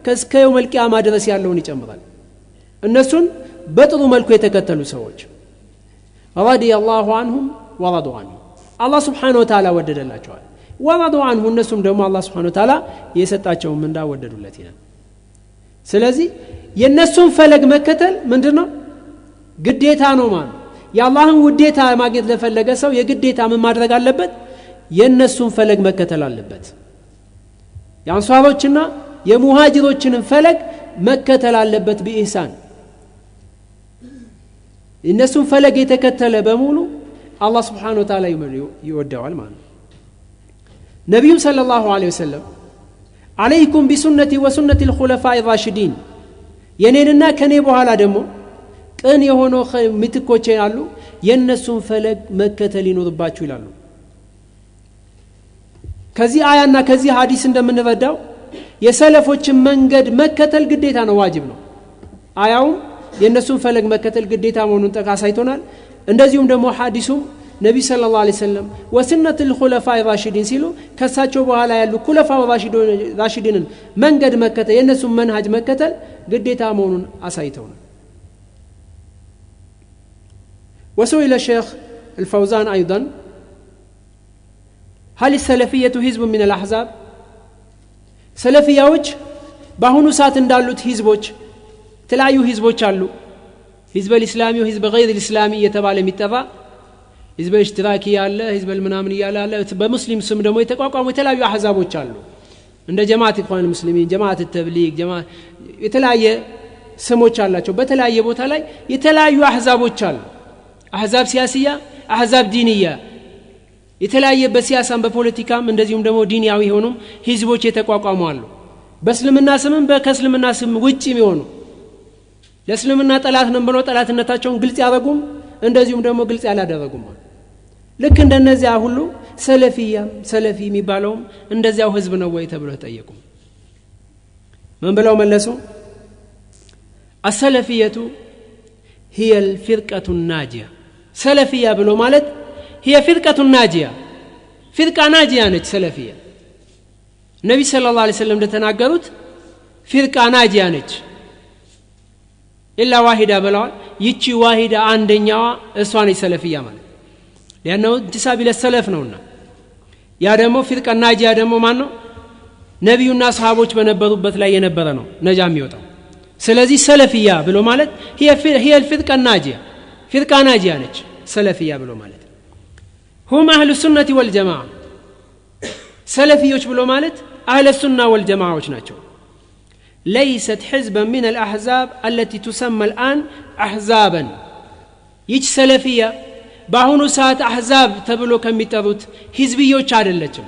ከእስከ يوم القيامة ድረስ ያለውን ይጨምራል እነሱን በጥሩ መልኩ የተከተሉ ሰዎች رضي الله عنهم ورضوا عنه الله سبحانه وتعالى ወደደላቸዋል ورضوا عنه እነሱም ደግሞ الله سبحانه وتعالى የሰጣቸው ምንዳ ወደዱለት ይላል ስለዚህ የነሱን ፈለግ መከተል ምንድነው ግዴታ ነው ማለት የአላህን ውዴታ ማግኘት ለፈለገ ሰው የግዴታ ምን ማድረግ አለበት የነሱን ፈለግ መከተል አለበት የአንሷሮችና የሙሃጅሮችን ፈለግ መከተል አለበት በኢህሳን እነሱን ፈለግ የተከተለ በሙሉ አላህ Subhanahu Wa Ta'ala ይወደዋል ማለት ነው ነብዩ ሰለላሁ ዐለይሂ ወሰለም عليكم بسنتي وسنة الخلفاء الراشدين የኔንና ከኔ በኋላ ደግሞ ቅን የሆኑ ምትኮቼ አሉ የነሱን ፈለግ መከተል ይኖርባችሁ ይላሉ ከዚህ አያና ከዚህ ሐዲስ እንደምንረዳው የሰለፎችን መንገድ መከተል ግዴታ ነው ዋጅብ ነው አያውም የነሱን ፈለግ መከተል ግዴታ መሆኑን ተካሳይቶናል እንደዚሁም ደግሞ ሐዲሱም ነብዩ ሰለላሁ ዐለይሂ ወሰለም ወሱነቱ الخلفاء الراشدين ሲሉ ከሳቸው በኋላ ያሉ ኩለፋው ራሺዲንን መንገድ መከተል የነሱን መንሃጅ መከተል ግዴታ መሆኑን አሳይተውናል وسئل الشيخ الفوزان ايضا هل السلفيه حزب من الاحزاب ሰለፊያዎች በአሁኑ ሰዓት እንዳሉት ህዝቦች ተለያዩ ህዝቦች አሉ ህዝብ الاسلامي وحزب غير الاسلامي የተባለ የሚጠራ ህዝብ እሽትራኪ ያለ ህዝብ ምናምን ያለ በሙስሊም ስም ደግሞ የተቋቋሙ የተለያዩ አህዛቦች አሉ እንደ ጀማዓት ኢኽዋን ሙስሊሚን ጀማዓት ተብሊግ ጀማዓት የተለያየ ስሞች አላቸው በተለያየ ቦታ ላይ የተለያዩ አህዛቦች አሉ አህዛብ ሲያሲያ አህዛብ ዲንያ የተለያየ በሲያሳም በፖለቲካም እንደዚሁም ደግሞ ዲንያዊ ሆኑም ህዝቦች የተቋቋሙ አሉ በእስልምና ስምም በከስልምና ስም ውጪ የሚሆኑ ለእስልምና ጠላት ነን ብለው ጠላትነታቸውን ግልጽ ያደረጉም እንደዚሁም ደግሞ ግልጽ ያላደረጉም ልክ እንደነዚያ ሁሉ ሰለፊ የሚባለው እንደዚያው ህዝብ ነው ወይ ተብሎ ተጠየቁ ምን ብለው መለሱ السلفيه هي الفرقه الناجيه سلفيه ብሎ ማለት هي فرقه ناجيه فرقه ناجيه ነች ሰለፊያ ነብይ ሰለላሁ ዐለይሂ ወሰለም እንደተናገሩት فرقه ناجيه ነች ኢላ ዋሂዳ ብለዋል ይቺ ዋሂዳ አንደኛዋ እሷ ነች ሰለፊያ ማለት ለነው እንተሳቢ ለሰለፍ ነውና ያ ደግሞ فرقه ناجيه ደግሞ ማን ነው ነብዩና ሰሃቦች በነበሩበት ላይ የነበረ ነው ነጃ የሚወጣው ስለዚህ ሰለፊያ ብሎ ማለት هي الفرقه الناجيه فرقه ناجيه ነች ሰለፊያ ብሎ ማለት هم اهل السنه والجماعه ሰለፊዮች ብሎ ማለት اهل السنه والجماعه ናቸው ليست حزبا من الاحزاب التي تسمى الان احزابا ይች ሰለፊያ በአሁኑ ሰዓት አህዛብ ተብሎ ከሚጠሩት ህዝብዮች አይደለችም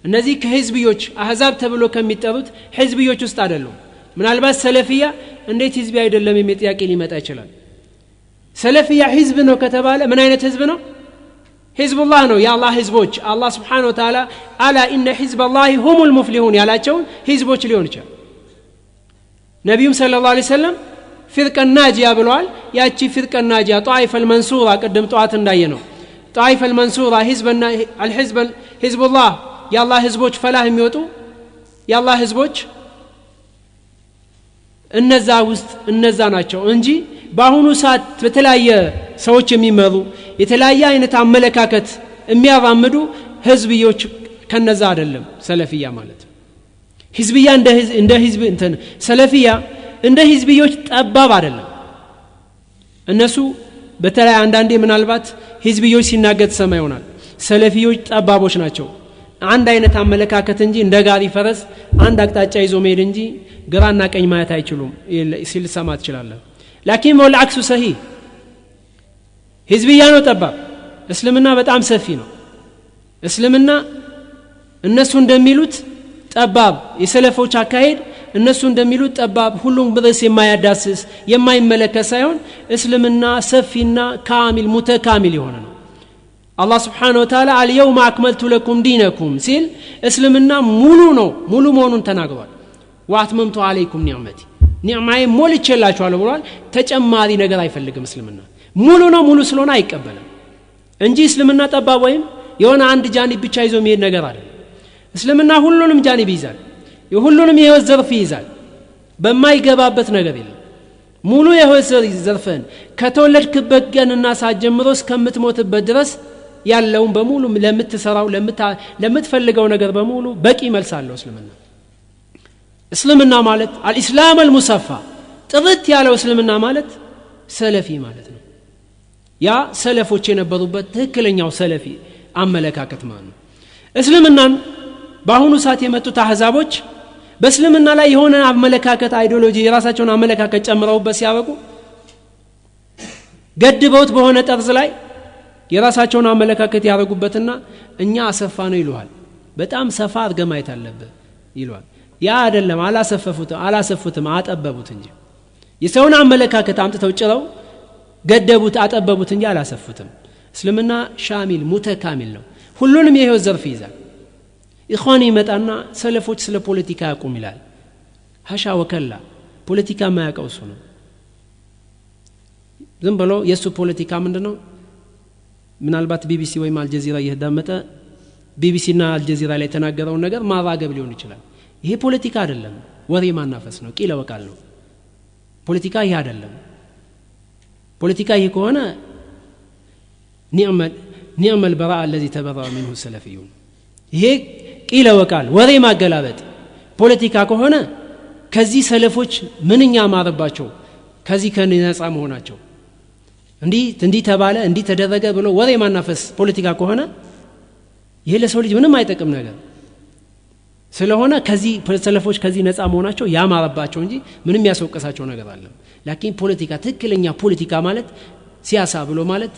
እነዚህ ከህዝብዮች አህዛብ ተብሎ ከሚጠሩት ህዝብዮች ውስጥ አይደሉም ምናልባት ሰለፊያ እንዴት ህዝብ አይደለም የሚል ጥያቄ ሊመጣ ይችላል ሰለፊያ ህዝብ ነው ከተባለ ምን አይነት ህዝብ ነው ህዝቡላህ ነው የአላህ ህዝቦች አላህ Subhanahu Wa Ta'ala አላ ኢነ ህዝበላሂ ሁሙል ሙፍሊሁን ያላቸው ህዝቦች ሊሆን ይችላል ነብዩም ሰለላሁ ዐለይሂ ወሰለም فرقه ناجيه ብለዋል ያቺ فرقه ناجيه طائفه المنصوره ቀደም ጧት እንዳየነው طائفه المنصوره حزبنا الحزب حزب الله የአላህ ህዝቦች ፈላህ የሚወጡ የአላህ ህዝቦች እነዛ ውስጥ እነዛ ናቸው እንጂ በአሁኑ ሰዓት በተለያየ ሰዎች የሚመሩ የተለያየ አይነት አመለካከት የሚያራምዱ ህዝብዮች ከነዛ አይደለም ሰለፊያ ማለት ህዝብያ እንደ ህዝብ እንትን ሰለፊያ እንደ ህዝብዮች ጠባብ አይደለም እነሱ በተለይ አንዳንዴ ምናልባት ህዝብዮች ሲናገር ሰማ ይሆናል ሰለፊዮች ጠባቦች ናቸው አንድ አይነት አመለካከት እንጂ እንደ ጋሪ ፈረስ አንድ አቅጣጫ ይዞ መሄድ እንጂ ግራና ቀኝ ማየት አይችሉም ሲል ሰማት ይችላል لكن والعكس صحيح ህዝብያ ነው ጠባብ እስልምና በጣም ሰፊ ነው እስልምና እነሱ እንደሚሉት ጠባብ የሰለፎች አካሄድ እነሱ እንደሚሉት ጠባብ ሁሉም ድረስ የማያዳስስ የማይመለከት ሳይሆን እስልምና ሰፊና ካሚል ሙተካሚል የሆነ ነው። አላህ Subhanahu Wa Ta'ala አልየውም አክመልቱ ለኩም ዲነኩም ሲል እስልምና ሙሉ ነው፣ ሙሉ መሆኑን ተናግሯል። ወአትመምቱ አለይኩም ኒዕመቲ ኒዕማዬ ሞልቼላችኋለሁ ብሏል። ተጨማሪ ነገር አይፈልግም። እስልምና ሙሉ ነው፣ ሙሉ ስለሆነ አይቀበልም እንጂ እስልምና ጠባብ ወይም የሆነ አንድ ጃኒብ ብቻ ይዞ የሚሄድ ነገር አይደለም። እስልምና ሁሉንም ጃኒብ ይዛል፣ የሁሉንም የህይወት ዘርፍ ይዛል። በማይገባበት ነገር የለም። ሙሉ የህይወት ዘርፍን ከተወለድክበት ቀንና ሰዓት ጀምሮ እስከምትሞትበት ድረስ ያለውን በሙሉ ለምትሰራው ለምትፈልገው ነገር በሙሉ በቂ መልስ አለው እስልምና። እስልምና ማለት አልኢስላም አልሙሰፋ ጥርት ያለው እስልምና ማለት ሰለፊ ማለት ነው። ያ ሰለፎች የነበሩበት ትክክለኛው ሰለፊ አመለካከት ማለት ነው። እስልምናን በአሁኑ ሰዓት የመጡት አህዛቦች በእስልምና ላይ የሆነ አመለካከት አይዲዮሎጂ የራሳቸውን አመለካከት ጨምረውበት ሲያበቁ ገድበውት በሆነ ጠርዝ ላይ የራሳቸውን አመለካከት ያደርጉበትና እኛ አሰፋ ነው ይሉሃል። በጣም ሰፋ አድርገህ ማየት አለብህ ይሉሃል። ያ አይደለም፣ አላሰፉትም አጠበቡት እንጂ የሰውን አመለካከት አምጥተው ጭረው ገደቡት አጠበቡት እንጂ አላሰፉትም። እስልምና ሻሚል ሙተካሚል ነው፣ ሁሉንም የህይወት ዘርፍ ይዛል። ኢኽዋኒ ይመጣና ሰለፎች ስለ ፖለቲካ ያቁም ይላል። ሀሻ ወከላ ፖለቲካ ማያውቀው እሱ ነው። ዝም ብሎ የሱ ፖለቲካ ምንድነው? ምናልባት ቢቢሲ ወይም አልጀዚራ እየዳመጠ ቢቢሲና አልጀዚራ ላይ የተናገረውን ነገር ማራገብ ሊሆን ይችላል። ይሄ ፖለቲካ አይደለም፣ ወሬ ማናፈስ ነው፣ ቂለ ወቃል ነው። ፖለቲካ ይሄ አይደለም። ፖለቲካ ይሄ ከሆነ ኒዕመል በራአ الذي تبرأ منه السلفيون ይሄ ቂለ ወቃል ወሬ ማገላበጥ ፖለቲካ ከሆነ ከዚህ ሰለፎች ምንኛ ማረባቸው ከዚህ ከነጻ መሆናቸው እንዲህ ተባለ እንዲህ ተደረገ ብሎ ወሬ ማናፈስ ፖለቲካ ከሆነ ይሄ ለሰው ልጅ ምንም አይጠቅም ነገር ስለሆነ ከዚህ ሰለፎች ከዚህ ነጻ መሆናቸው ያማረባቸው እንጂ ምንም ያስወቀሳቸው ነገር አለ። ላኪን ፖለቲካ ትክክለኛ ፖለቲካ ማለት ሲያሳ ብሎ ማለት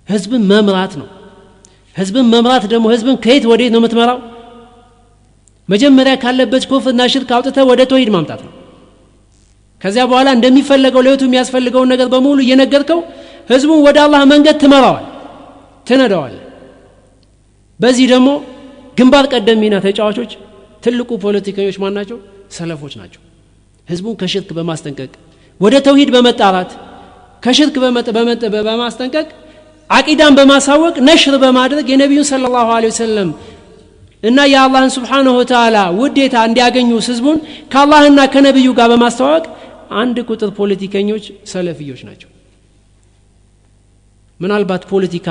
ህዝብን መምራት ነው። ህዝብን መምራት ደግሞ ህዝብን ከየት ወዴት ነው የምትመራው? መጀመሪያ ካለበት ኩፍርና ሽርክ አውጥተህ ወደ ተውሂድ ማምጣት ነው። ከዚያ በኋላ እንደሚፈልገው ለህይወቱ የሚያስፈልገውን ነገር በሙሉ እየነገርከው ህዝቡን ወደ አላህ መንገድ ትመራዋል፣ ትነዳዋል። በዚህ ደግሞ ግንባር ቀደም ሚና ተጫዋቾች ትልቁ ፖለቲከኞች ማን ናቸው? ሰለፎች ናቸው። ህዝቡን ከሽርክ በማስጠንቀቅ ወደ ተውሂድ በመጣራት ከሽርክ በማስጠንቀቅ አቂዳን በማሳወቅ ነሽር በማድረግ የነብዩን ሰለላሁ ዐለይሂ ወሰለም እና የአላህን Subhanahu Wa Ta'ala ውዴታ እንዲያገኙ ህዝቡን ከአላህና ከነብዩ ጋር በማስተዋወቅ አንድ ቁጥር ፖለቲከኞች ሰለፊዮች ናቸው። ምናልባት ፖለቲካ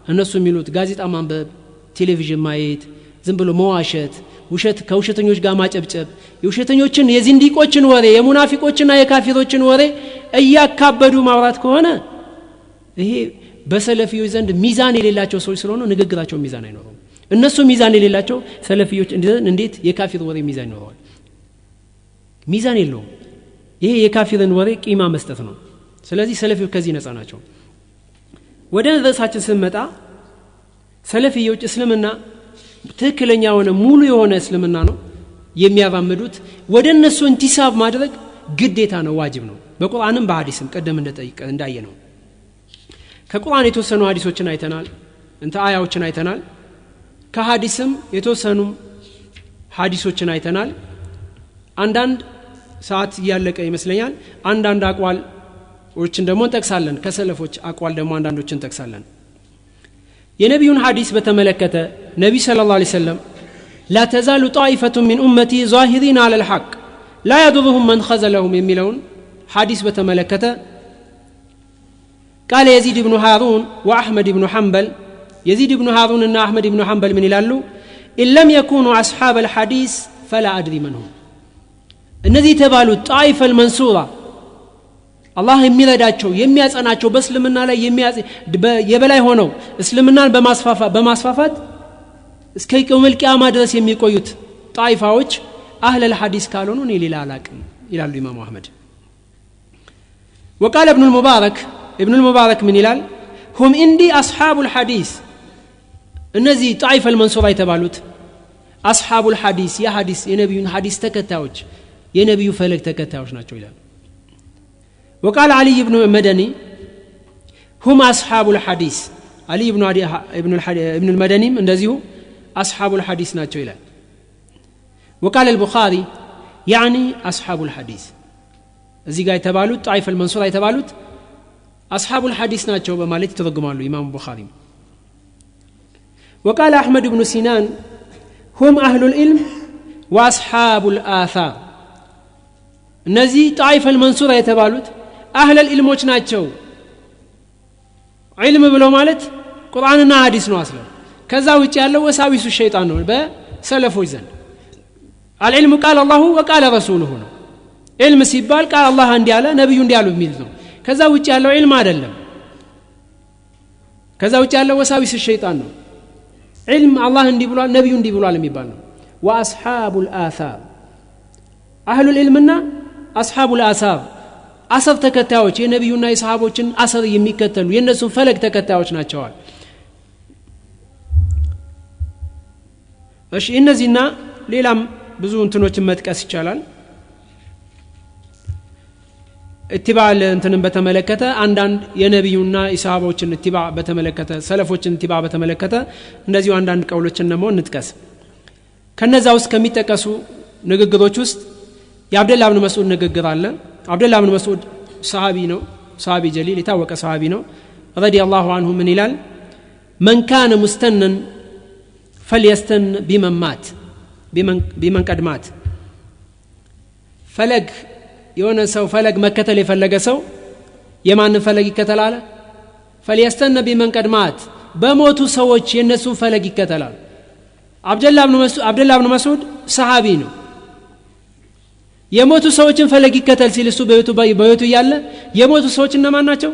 እነሱ የሚሉት ጋዜጣ ማንበብ፣ ቴሌቪዥን ማየት፣ ዝም ብሎ መዋሸት፣ ውሸት ከውሸተኞች ጋር ማጨብጨብ፣ የውሸተኞችን የዚንዲቆችን ወሬ የሙናፊቆችና የካፊሮችን ወሬ እያካበዱ ማውራት ከሆነ ይሄ በሰለፊዮች ዘንድ ሚዛን የሌላቸው ሰዎች ስለሆነ ንግግራቸው ሚዛን አይኖርም። እነሱ ሚዛን የሌላቸው ሰለፊዮች እንዴት የካፊር ወሬ ሚዛን ይኖረዋል? ሚዛን የለውም። ይሄ የካፊርን ወሬ ቂማ መስጠት ነው። ስለዚህ ሰለፊዮች ከዚህ ነፃ ናቸው። ወደ ርዕሳችን ስንመጣ ሰለፊዮች እስልምና ትክክለኛ የሆነ ሙሉ የሆነ እስልምና ነው የሚያራምዱት። ወደ እነሱ እንቲሳብ ማድረግ ግዴታ ነው፣ ዋጅብ ነው። በቁርአንም በሐዲስም ቀደም እንዳየ ነው። ከቁርአን የተወሰኑ ሐዲሶችን አይተናል፣ አያዎችን አይተናል። ከሐዲስም የተወሰኑ ሐዲሶችን አይተናል። አንዳንድ ሰዓት ያለቀ ይመስለኛል። አንዳንድ አቋሎችን ደግሞ እንጠቅሳለን። ከሰለፎች አቋል ደግሞ አንዳንዶችን እንጠቅሳለን። የነብዩን ሐዲስ በተመለከተ ነብዩ ሰለላሁ ዐለይሂ ወሰለም لا تزال طائفة من أمتي ظاهرين على الحق لا يضرهم من خذلهم የሚለውን ሐዲስ በተመለከተ قال يزيد بن هارون وأحمد بن حنبل يزيد بن هارون እና أحمد بن حنبل ምን ይላሉ? إن لم يكونوا أصحاب الحديث فلا أدري من هم እነዚህ የተባሉት ጣይፈ المنصورة አላህ የሚረዳቸው የሚያጸናቸው በእስልምና ላይ የበላይ ሆነው እስልምናን በማስፋፋት እስከ የውመል ቂያማ ድረስ የሚቆዩት ጣይፋዎች አህለል ሐዲስ ካልሆኑ እኔ ሌላ አላቅም ይላሉ ኢማሙ አህመድ። وقال ابن المبارك من ይላል هم عندي أصحاب الحديث እነዚህ ጣይፈ المنصورة የተባሉት أصحاب الحديث يا حديث የነብዩን ሐዲስ ተከታዮች የነብዩ ፈለግ ተከታዮች ናቸው ይላል وقال علي بن المدني هم أصحاب الحديث علي بن المدني እንደዚሁ أصحاب الحديث ናቸው ይላል وقال البخاري يعني أصحاب الحديث እዚህ ጋር የተባሉት ጣይፈ المنصورة የተባሉት أصحاب الحديث ናቸው በማለት ይተረጉማሉ ኢማም ቡኻሪ وقال أحمد بن سنان هم أهل العلم وأصحاب الآثار እነዚህ ጣይፈ المنصورة የተባሉት أهل العلمዎች ናቸው علم ብሎ ማለት ቁርአንና ሐዲስ ነው አስለ ከዛ ውጪ ያለው ወሳዊሱ ሸይጣን ነው በሰለፎች ዘንድ العلم قال الله وقال رسوله ነው علم ሲባል ቃል አላህ እንዲያለ ነብዩ እንዲያሉ የሚል ነው ከዛ ውጪ ያለው علم አይደለም ከዛ ውጪ ያለው ወሳዊሱ ሸይጣን ነው علم الله እንዲ ብሏል ነብዩ እንዲ ብሏል የሚባል ነው واصحاب الاثار اهل العلمና اصحاب الاثار አሰር ተከታዮች የነብዩና የሰሃቦችን አሰር የሚከተሉ የነሱን ፈለግ ተከታዮች ናቸዋል እሺ እነዚህና ሌላም ብዙ እንትኖችን መጥቀስ ይቻላል اتباع እንትንን በተመለከተ አንዳንድ የነብዩና የሰሃቦችን اتباع በተመለከተ ሰለፎችን اتباع በተመለከተ እንደዚሁ አንዳንድ ቀውሎችን ነው እንጥቀስ ከነዛ ውስጥ ከሚጠቀሱ ንግግሮች ውስጥ የአብደላህ ኢብኑ መስዑድ ንግግር አለ አብደላህ ኢብኑ መስዑድ ሰሃቢ ነው ሰሃቢ ጀሊል የታወቀ ሰሃቢ ነው ረዲየላሁ ዐንሁ ምን ይላል من كان مستنا فليستن بمن قد مات ፈለግ የሆነ ሰው ፈለግ መከተል የፈለገ ሰው የማንን ፈለግ ይከተላል فليستن بمن قد مات በሞቱ ሰዎች የነሱን ፈለግ ይከተላል አብደላህ ኢብኑ መስዑድ ሰሃቢ ነው የሞቱ ሰዎችን ፈለግ ይከተል ሲል እሱ በህይወቱ ያለ የሞቱ ሰዎች እነማን ናቸው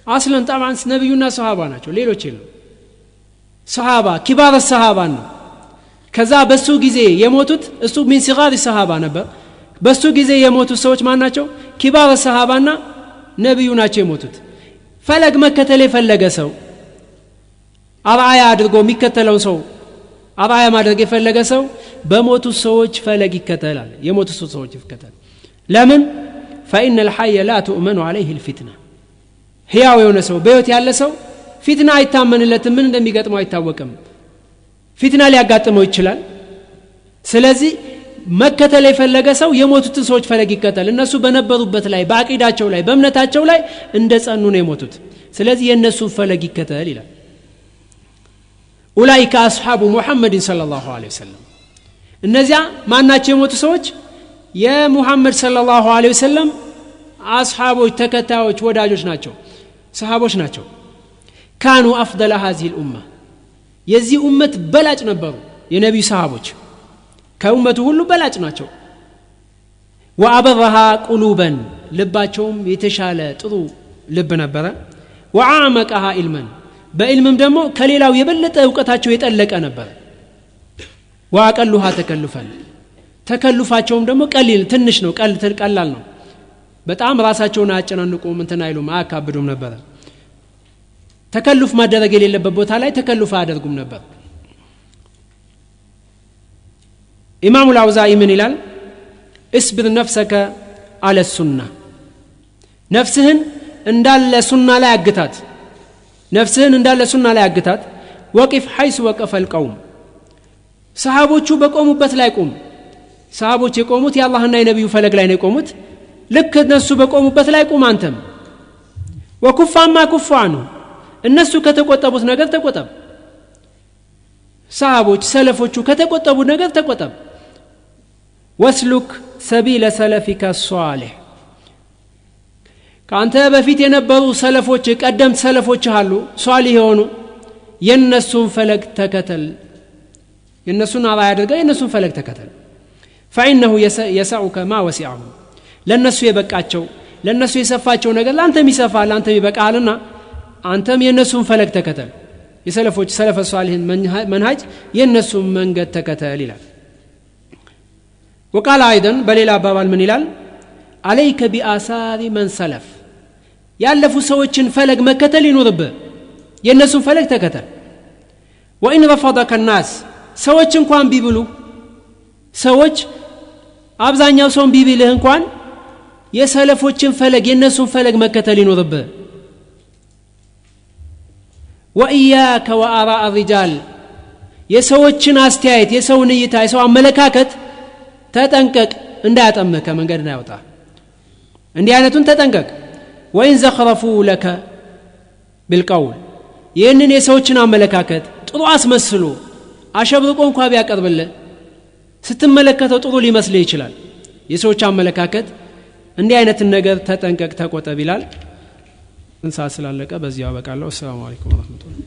አስለን طبعا ነብዩና ሱሐባ ናቸው ሌሎች የለም ሱሐባ ኪባር الصحابه ነው ከዛ በሱ ጊዜ የሞቱት እሱ من صغار الصحابه ነበር በሱ ጊዜ የሞቱ ሰዎች ማን ናቸው ኪባር الصحابهና ነብዩ ናቸው የሞቱት ፈለግ መከተል የፈለገ ሰው አርአያ አድርጎ የሚከተለው ሰው አርአያ ማድረግ የፈለገ ሰው በሞቱ ሰዎች ፈለግ ይከተላል የሞቱ ሰዎች ይከተላል ለምን فإن الحي لا تؤمن عليه الفتنة ሕያው የሆነ ሰው በህይወት ያለ ሰው ፊትና አይታመንለትም ምን እንደሚገጥመው አይታወቅም ፊትና ሊያጋጥመው ይችላል ስለዚህ መከተል የፈለገ ሰው የሞቱትን ሰዎች ፈለግ ይከተል እነሱ በነበሩበት ላይ በአቂዳቸው ላይ በእምነታቸው ላይ እንደጸኑ ነው የሞቱት ስለዚህ የነሱን ፈለግ ይከተል ይላል ኡላኢከ አስሐቡ ሙሐመድ ሰለላሁ ዐለይሂ ወሰለም እነዚያ ማናቸው የሞቱ ሰዎች የሙሐመድ ሰለላሁ ዐለይሂ ወሰለም አስሐቦች ተከታዮች ወዳጆች ናቸው ሰሃቦች ናቸው ካኑ አፍضل هذه الامه የዚህ ኡመት በላጭ ነበሩ የነብዩ ሰሃቦች ከኡመቱ ሁሉ በላጭ ናቸው ወአበረሃ ቁሉበን ልባቸውም የተሻለ ጥሩ ልብ ነበረ ወአመቀሃ ኢልመን በኢልምም ደግሞ ከሌላው የበለጠ ዕውቀታቸው የጠለቀ ነበር ወአቀሉሃ ተከልፈን ተከልፋቸውም ደግሞ ቀሊል ትንሽ ነው ቀላል ነው በጣም ራሳቸውን አጨናንቁም እንትን አይሉም አያካብዱም ነበር ተከልፍ ማድረግ የሌለበት ቦታ ላይ ተከልፍ አያደርጉም ነበር ኢማሙ አልአውዛኢ ምን ይላል እስብር ነፍሰከ አለ ሱና ነፍስህን እንዳለ ሱና ላይ አግታት ነፍስህን እንዳለ ሱና ላይ አግታት ወቂፍ حيث وقف القوم ሰሃቦቹ በቆሙበት ላይ ቆም ሰሃቦች የቆሙት የአላህና የነብዩ ፈለግ ላይ ነው የቆሙት ልክ እነሱ በቆሙበት ላይ ቆም አንተም ወኩፋማ ኩፋኑ እነሱ ከተቆጠቡት ነገር ተቆጠብ ሰሃቦች ሰለፎቹ ከተቆጠቡት ነገር ተቆጠብ ወስሉክ ሰቢለ ሰለፊከ ሷሊህ ካንተ በፊት የነበሩ ሰለፎች ቀደምት ሰለፎች አሉ ሷሊህ የሆኑ የነሱን ፈለግ ተከተል የነሱን አባይ አድርገህ የነሱን ፈለግ ተከተል فإنه يسعك ما وسعهم ለነሱ የበቃቸው ለነሱ የሰፋቸው ነገር ላንተም ይሰፋል ላንተም ይበቃልና አንተም የነሱን ፈለግ ተከተል የሰለፎች ሰለፈ ሷሊህን መንሃጅ የነሱን መንገድ ተከተል ይላል وقال ايضا በሌላ አባባል ምን ይላል عليك بآثار من سلف ያለፉ ሰዎችን ፈለግ መከተል ይኖርብህ የነሱን ፈለግ ተከተል وإن رفضك الناس ሰዎች እንኳን ቢብሉ ሰዎች አብዛኛው ሰው ቢብልህ እንኳን የሰለፎችን ፈለግ የነሱን ፈለግ መከተል ይኖርብህ وإياك وآراء الرجال የሰዎችን አስተያየት የሰውን እይታ የሰው አመለካከት ተጠንቀቅ እንዳያጠምህ ከመንገድ እንዳይወጣ እንዲህ አይነቱን ተጠንቀቅ وإن زخرفوا لك بالقول ይህንን የሰዎችን አመለካከት ጥሩ አስመስሎ አሸብርቆ እንኳን ቢያቀርብልህ ስትመለከተው ጥሩ ሊመስልህ ይችላል የሰዎች አመለካከት እንዲህ አይነትን ነገር ተጠንቀቅ ተቆጠብ ይላል እንሳ ስላለቀ በዚያው በቃለው። ሰላም አለይኩም ወራህመቱላህ